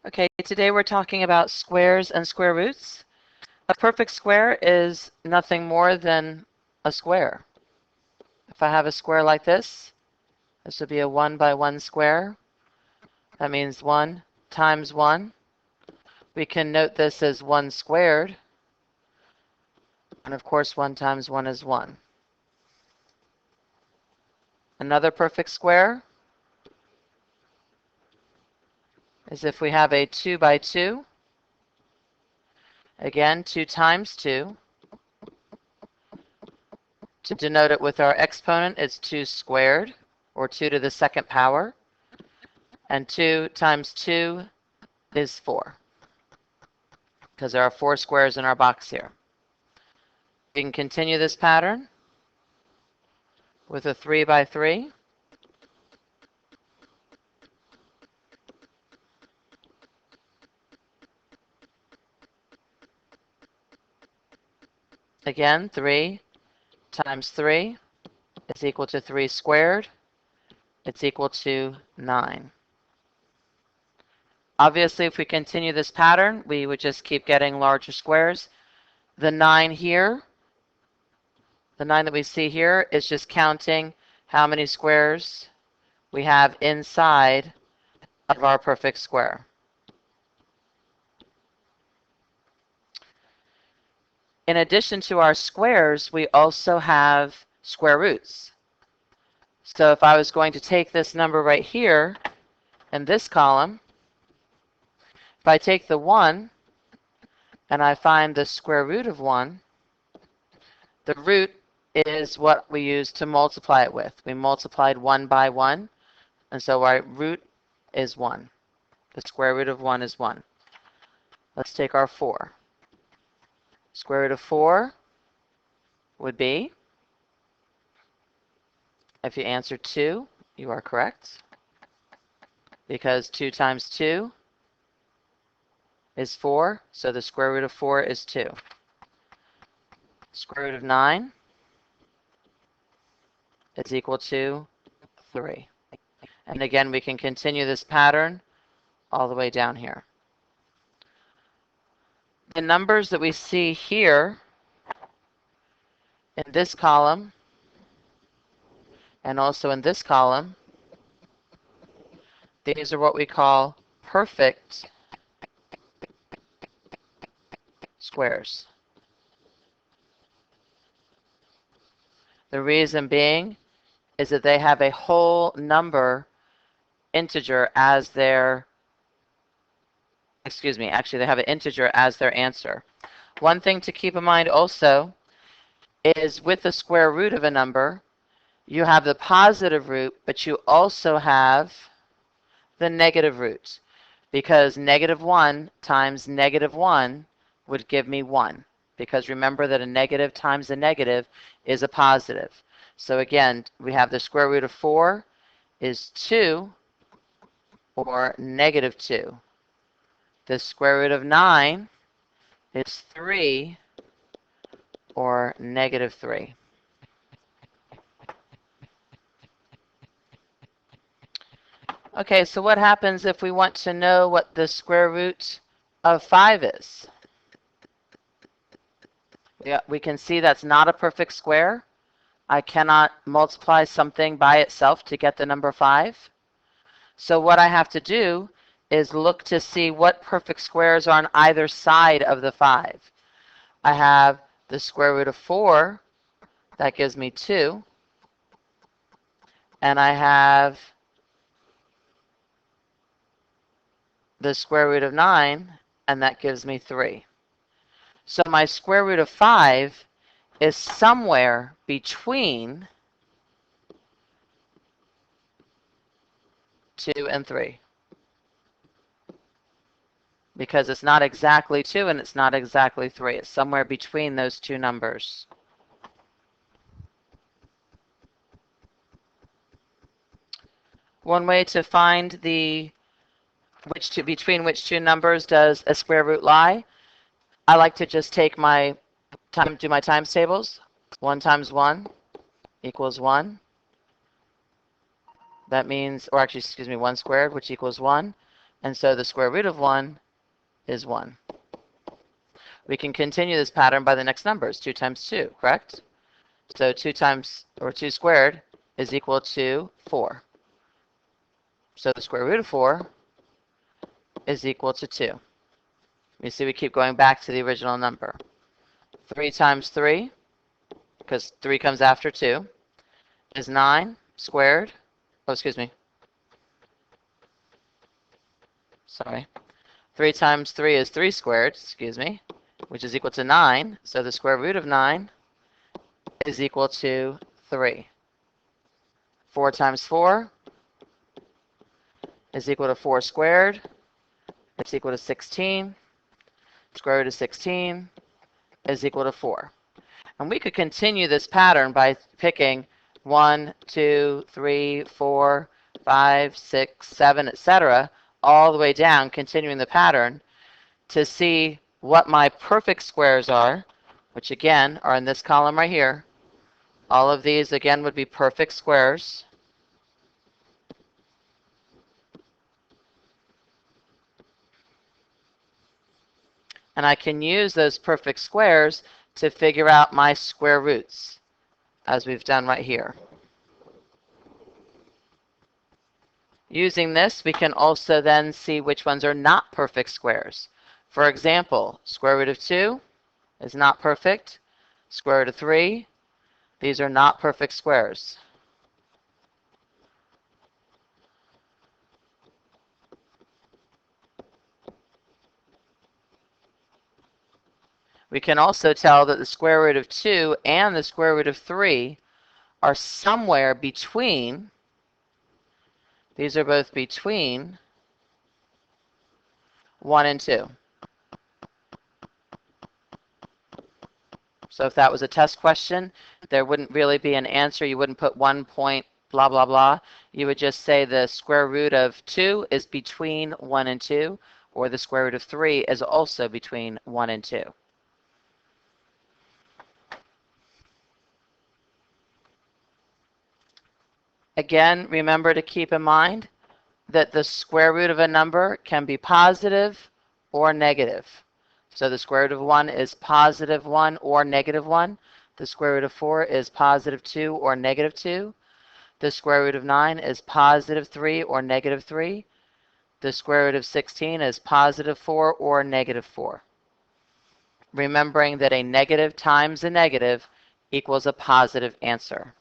Okay, today we're talking about squares and square roots. A perfect square is nothing more than a square. If I have a square like this would be a 1 by 1 square. That means 1 times 1. We can note this as 1 squared. And of course, 1 times 1 is 1. Another perfect square is if we have a 2 by 2. Again, 2 times 2. To denote it with our exponent, it's 2 squared, or 2 to the second power. And 2 times 2 is 4, because there are 4 squares in our box here. We can continue this pattern with a 3 by 3. Again, 3 times 3 is equal to 3 squared. It's equal to 9. Obviously, if we continue this pattern, we would just keep getting larger squares. The 9 here, the 9 that we see here, is just counting how many squares we have inside of our perfect square. In addition to our squares, we also have square roots. So if I was going to take this number right here in this column, if I take the 1 and I find the square root of 1, the root is what we use to multiply it with. We multiplied 1 by 1, and so our root is 1. The square root of 1 is 1. Let's take our 4. Square root of 4 would be, if you answer 2, you are correct, because 2 times 2 is 4, so the square root of 4 is 2. Square root of 9 is equal to 3. And again, we can continue this pattern all the way down here. The numbers that we see here in this column and also in this column, these are what we call perfect squares. The reason being is that they have a whole number integer as their, actually they have an integer as their answer. One thing to keep in mind also is with the square root of a number, you have the positive root, but you also have the negative root, because -1 times -1 would give me 1, because remember that a negative times a negative is a positive. So again, we have the square root of 4 is 2, or -2. The square root of 9 is 3, or -3. Okay, so what happens if we want to know what the square root of 5 is? Yeah, we can see that's not a perfect square. I cannot multiply something by itself to get the number 5. So what I have to do is look to see what perfect squares are on either side of the 5. I have the square root of 4, that gives me 2. And I have the square root of 9, and that gives me 3. So my square root of 5 is somewhere between 2 and 3. Because it's not exactly 2 and it's not exactly 3. It's somewhere between those two numbers. One way to find the between which two numbers does a square root lie, I like to just take my do my times tables. 1 times 1 equals 1. That means, or actually, 1 squared, which equals 1. And so the square root of 1 is 1. We can continue this pattern by the next numbers, 2 times 2, correct? So 2 squared is equal to 4. So the square root of 4 is equal to 2. You see we keep going back to the original number. 3 times 3, because 3 comes after 2, is 9 squared. Oh, excuse me. Sorry. 3 times 3 is 3 squared, excuse me, which is equal to 9. So the square root of 9 is equal to 3. 4 times 4 is equal to 4 squared. It's equal to 16. Square root of 16 is equal to 4. And we could continue this pattern by picking 1, 2, 3, 4, 5, 6, 7, etc., all the way down, continuing the pattern to see what my perfect squares are, which again are in this column right here. All of these again would be perfect squares. And I can use those perfect squares to figure out my square roots, as we've done right here. Using this, we can also then see which ones are not perfect squares. For example, square root of 2 is not perfect. Square root of 3, these are not perfect squares. We can also tell that the square root of 2 and the square root of 3 are somewhere between, these are both between 1 and 2. So if that was a test question, there wouldn't really be an answer. You wouldn't put 1 point blah, blah, blah. You would just say the square root of 2 is between 1 and 2, or the square root of 3 is also between 1 and 2. Again, remember to keep in mind that the square root of a number can be positive or negative. So the square root of 1 is positive 1 or negative 1. The square root of 4 is positive 2 or negative 2. The square root of 9 is positive 3 or negative 3. The square root of 16 is positive 4 or negative 4. Remembering that a negative times a negative equals a positive answer.